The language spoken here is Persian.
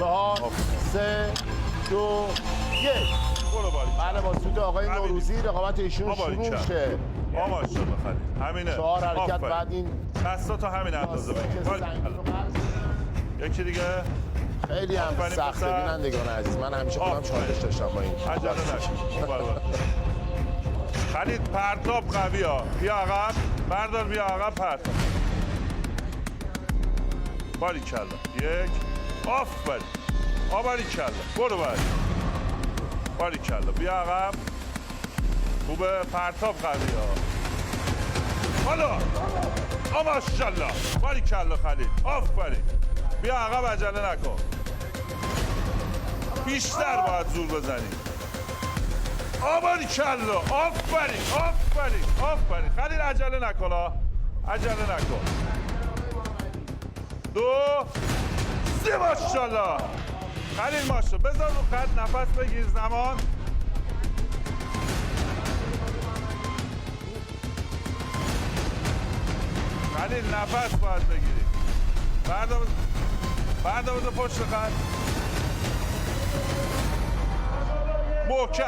4 3 2 1. برو باری. بله با سود آقای همینی. نوروزی رقابت ایشون شروع میشه. ماشاءالله خلیل. همینه. 4 حرکت آفرین. بعد این دستا همین اندازه بگیر. باری. یکی دیگه. خیلی هم آفرین سخته پسر. بینندگان عزیز. من همیشه خودم آفرین. چالش داشتم با این. عجله نکن. خلیل پرتاب قوی ها. بیا عقب. بردار بیا عقب پرتاب. باری کلا. یک. آفرین. باری کلا. برو باری. باری کلا. بیا عقب. خوبه پرتاب قوی ها. حالا. ماشاءالله. باری کلا خلیل. آفرین. بیا عقب عجله نکن. بیشتر باید زور بزنی. باری کلا. آفرین. آفرین. آفرین. خلیل عجله نکن ها. عجله نکن. 2 3 ماشاءالله. خلیل ماشاءالله. بذار رو خط نفس بگیر زمان. خلیل نفس باید بگیری. بردار بذار پشت خط. محکم.